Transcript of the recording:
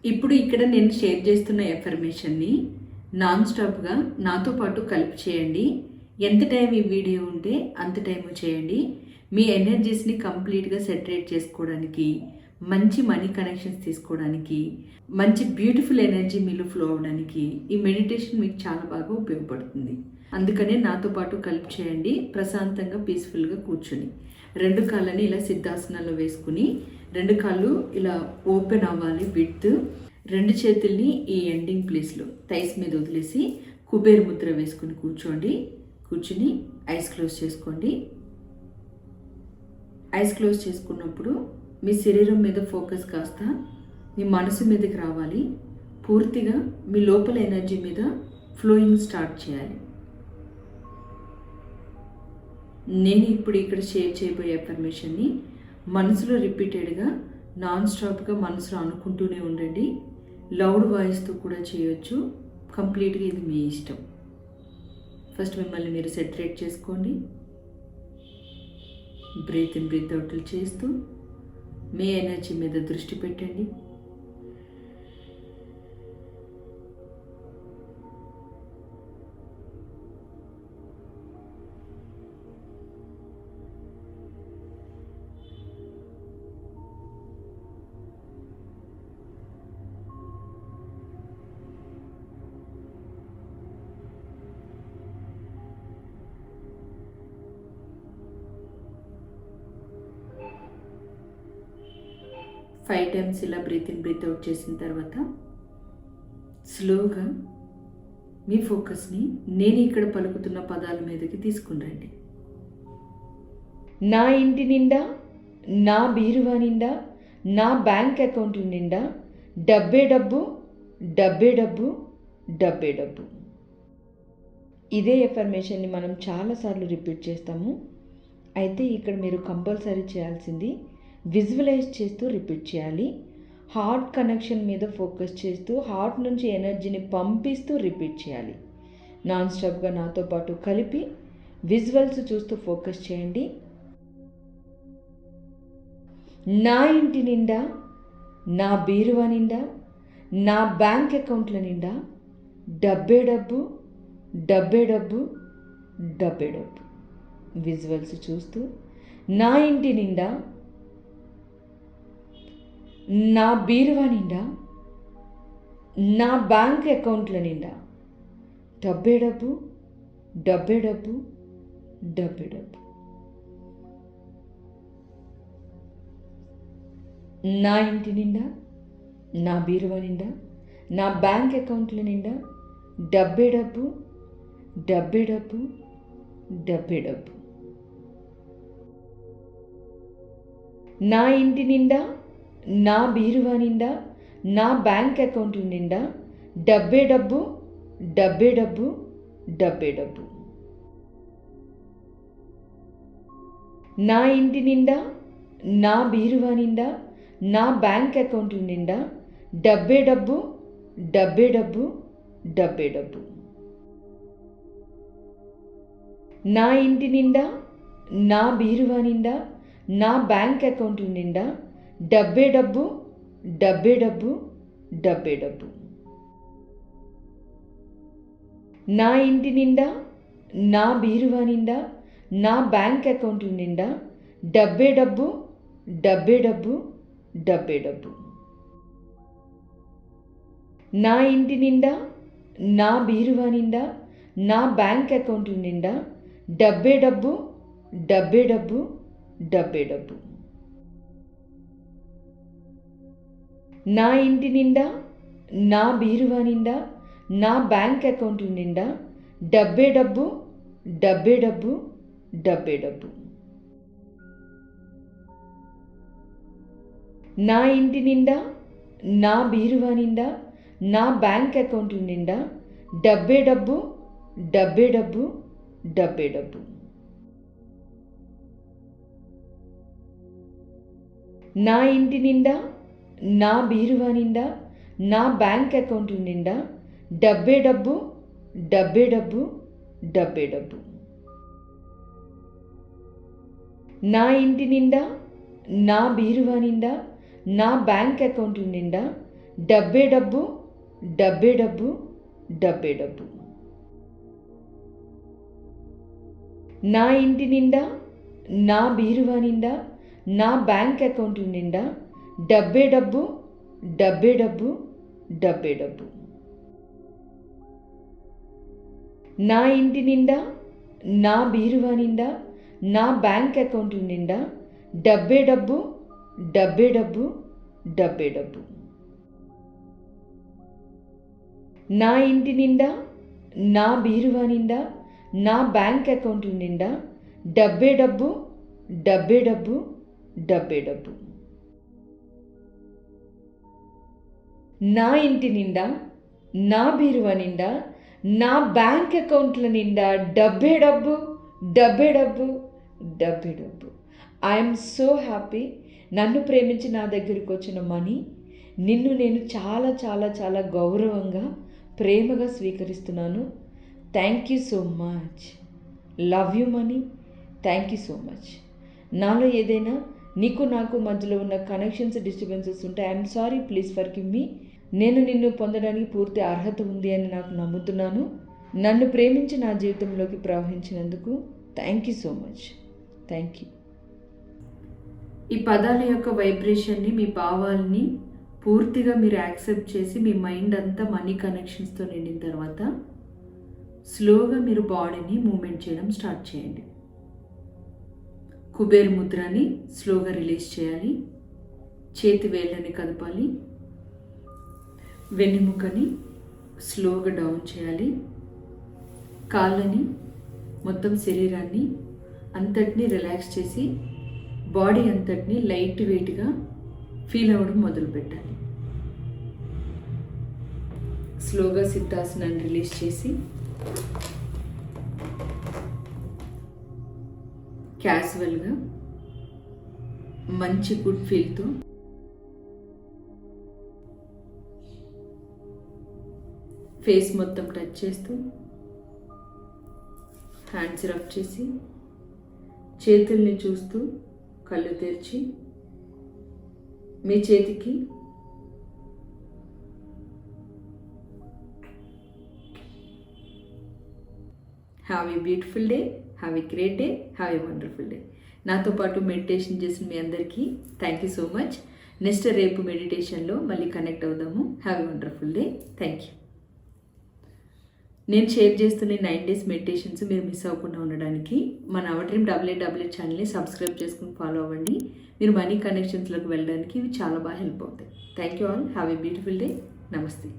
ఇప్పుడు ఇక్కడ నేను షేర్ చేస్తున్న ఎఫర్మేషన్ని నాన్ స్టాప్గా నాతో పాటు కలిపి చేయండి. ఎంత టైం ఈ వీడియో ఉంటే అంత టైము చేయండి. మీ ఎనర్జీస్ని కంప్లీట్గా సెటరేట్ చేసుకోవడానికి, మంచి మనీ కనెక్షన్స్ తీసుకోవడానికి, మంచి బ్యూటిఫుల్ ఎనర్జీ మీలో ఫ్లో అవడానికి ఈ మెడిటేషన్ మీకు చాలా బాగా ఉపయోగపడుతుంది. అందుకనే నాతో పాటు కలిపి చేయండి. ప్రశాంతంగా పీస్ఫుల్గా కూర్చొని 2 కాళ్ళని ఇలా సిద్ధాసనాల్లో వేసుకుని 2 కాళ్ళు ఇలా ఓపెన్ అవ్వాలి. విత్ 2 చేతుల్ని ఈ ఎండింగ్ ప్లేస్లో థైస్ మీద వదిలేసి కుబేర్ ముద్ర వేసుకుని కూర్చుని ఐస్ క్లోజ్ చేసుకోండి. ఐస్ క్లోజ్ చేసుకున్నప్పుడు మీ శరీరం మీద ఫోకస్ కాస్త మీ మనసు మీదకి రావాలి. పూర్తిగా మీ లోపల ఎనర్జీ మీద ఫ్లోయింగ్ స్టార్ట్ చేయాలి. నేను ఇప్పుడు ఇక్కడ షేర్ చేయబోయే ఎఫర్మేషన్ని మనసులో రిపీటెడ్గా నాన్ స్టాప్గా మనసులో అనుకుంటూనే ఉండండి. లౌడ్ వాయిస్తో కూడా చేయొచ్చు. కంప్లీట్గా ఇది మీ ఇష్టం. ఫస్ట్ మిమ్మల్ని మీరు సెటరేట్ చేసుకోండి. బ్రీత్ ఇన్ బ్రీత్ అవుట్లు చేస్తూ మీ ఎనర్జీ మీద దృష్టి పెట్టండి. ఫైవ్ టైమ్స్ ఇలా బ్రీత్ ఇన్ బ్రీత్ అవుట్ చేసిన తర్వాత స్లోగా మీ ఫోకస్ని నేను ఇక్కడ పలుకుతున్న పదాల మీదకి తీసుకుని నా ఇంటి నిండా, నా బీరువా నిండా, నా బ్యాంక్ అకౌంట్ నిండా డబ్బే డబ్బు, డబ్బే డబ్బు, డబ్బే డబ్బు. ఇదే ఎఫర్మేషన్ని మనం చాలాసార్లు రిపీట్ చేస్తాము. అయితే ఇక్కడ మీరు కంపల్సరీ చేయాల్సింది విజువలైజ్ చేస్తూ రిపీట్ చేయాలి. హార్ట్ కనెక్షన్ మీద ఫోకస్ చేస్తూ హార్ట్ నుంచి ఎనర్జీని పంపిస్తూ రిపీట్ చేయాలి. నాన్ స్టాప్గా నాతో పాటు కలిపి విజువల్స్ చూస్తూ ఫోకస్ చేయండి. నా ఇంటి నిండా, నా బీరువా నిండా, నా బ్యాంక్ అకౌంట్ల నిండా డబ్బే డబ్బు, డబ్బే డబ్బు, డబ్బే డబ్బు. విజువల్స్ చూస్తూ నా ఇంటి నిండా, నా బీరువా నిండా, నా బ్యాంక్ అకౌంట్ల నిండా డబ్బే డబ్బు, డబ్బే డబ్బు, డబ్బే డబ్బు. నా ఇంటి నిండా, నా బీరువా నిండా, నా బ్యాంక్ అకౌంట్ల నిండా డబ్బే డబ్బు, డబ్బే డబ్బు, డబ్బే డబ్బు. నా ఇంటి నిండా, నా బీరువా నిండా, నా బ్యాంక్ అకౌంట్ నిండా డబ్బే డబ్బు, డబ్బే డబ్బు, డబ్బే డబ్బు. నా ఇంటి నిండా, నా బీరువా నిండా, నా బ్యాంక్ అకౌంట్ నిండా డబ్బే డబ్బు, డబ్బే డబ్బు, డబ్బే డబ్బు. నా ఇంటి నిండా, నా బీరువా నిండా, నా బ్యాంక్ అకౌంట్ నిండా డబ్బే డబ్బు, డబ్బే డబ్బు, డబ్బే డబ్బు. నా ఇంటి నిండా, నా బీరువా నిండా, నా బ్యాంక్ అకౌంట్ నిండా డబ్బే డబ్బు, డబ్బే డబ్బు, డబ్బే డబ్బు. నా ఇంటి నిండా, నా బీరువా నిండా, నా బ్యాంక్ అకౌంట్ నిండా డబ్బే డబ్బు, డబ్బే డబ్బు, డబ్బే డబ్బు. నా ఇంటి నిండా, నా బీరువా నిండా, నా బ్యాంక్ అకౌంట్ నిండా డబ్బే డబ్బు, డబ్బే డబ్బు, డబ్బే డబ్బు. నా ఇంటి నిండా, నా బీరువా నిండా, నా బ్యాంక్ అకౌంట్ నిండా డబ్బే డబ్బు, డబ్బే డబ్బు, డబ్బే డబ్బు. నా ఇంటి నిండా, నా బీరువా నిండా, నా బ్యాంక్ అకౌంట్ నిండా డబ్బే డబ్బు, డబ్బే డబ్బు, డబ్బే డబ్బు. నా ఇంటి నిండా, నా బీరువా నిండా, నా బ్యాంక్ అకౌంట్ నిండా డబ్బే డబ్బు, డబ్బే డబ్బు, డబ్బే డబ్బు. నా ఇంటి నిండా, నా బీరువా నిండా, నా బ్యాంక్ అకౌంట్ నిండా డబ్బే డబ్బు, డబ్బే డబ్బు, డబ్బే డబ్బు. నా ఇంటి నిండా, నా బీరువా నిండా, నా బ్యాంక్ అకౌంట్ నిండా డబ్బే డబ్బు, డబ్బే డబ్బు, డబ్బే డబ్బు. నా ఇంటి నిండా, నా బీరువా నిండా, నా బ్యాంక్ అకౌంట్ నిండా డబ్బే డబ్బు, డబ్బే డబ్బు, డబ్బే డబ్బు. నా ఇంటి నిండా, నా బీరువా నిండా, నా బ్యాంక్ అకౌంట్ల నిండా డబ్బే డబ్బు, డబ్బే డబ్బు, డబ్బే డబ్బు. I'm so happy. నన్ను ప్రేమించి నా దగ్గరికి వచ్చిన మనీ నిన్ను నేను చాలా చాలా చాలా గౌరవంగా ప్రేమగా స్వీకరిస్తున్నాను. Thank you so much. Love you money. Thank you so much. నాలో ఏదైనా నీకు నాకు మధ్యలో ఉన్న కనెక్షన్స్ డిస్టర్బెన్సెస్ ఉంటే I'm sorry, please forgive me. నేను నిన్ను పొందడానికి పూర్తి అర్హత ఉంది అని నాకు నమ్ముతున్నాను. నన్ను ప్రేమించి నా జీవితంలోకి ప్రవహించినందుకు thank you so much. Thank you. ఈ పదాల యొక్క వైబ్రేషన్ని, మీ భావాల్ని పూర్తిగా మీరు యాక్సెప్ట్ చేసి మీ మైండ్ అంతా మనీ కనెక్షన్స్తో నిండిన తర్వాత స్లోగా మీరు బాడీని మూమెంట్ చేయడం స్టార్ట్ చేయండి. కుబేర్ ముద్రని స్లోగా రిలీజ్ చేయాలి. చేతి వేళ్ళని కదపాలి. వెన్నెముకని స్లోగా డౌన్ చేయాలి. కాళ్ళని, మొత్తం శరీరాన్ని అంతటినీ రిలాక్స్ చేసి బాడీ అంతటినీ లైట్ వెయిట్గా ఫీల్ అవ్వడం మొదలు పెట్టాలి. స్లోగా సిద్ధాసనాన్ని రిలీజ్ చేసి క్యాజువల్గా మంచి గుడ్ ఫీల్తో ఫేస్ మొత్తం టచ్ చేస్తూ హ్యాండ్స్ రబ్ చేసి చేతుల్ని చూస్తూ కళ్ళు తెరిచి మీ చేతికి have a beautiful day, have a great day, have a wonderful day. నాతో పాటు మెడిటేషన్ చేసిన మీ అందరికీ thank you so much. Next రేపు మెడిటేషన్లో మళ్ళీ కనెక్ట్ అవుదాము. Have a wonderful day. Thank you. నేను షేర్ చేస్తున్న 9 days మెడిటేషన్స్ మీరు మిస్ అవ్వకుండా ఉండడానికి మన అవర్ డ్రీమ్ AA ఛానల్ని సబ్స్క్రైబ్ చేసుకుని ఫాలో అవ్వండి. మీరు మనీ కనెక్షన్స్లోకి వెళ్ళడానికి ఇవి చాలా బాగా హెల్ప్ అవుతాయి. Thank you all. Have a beautiful day. నమస్తే.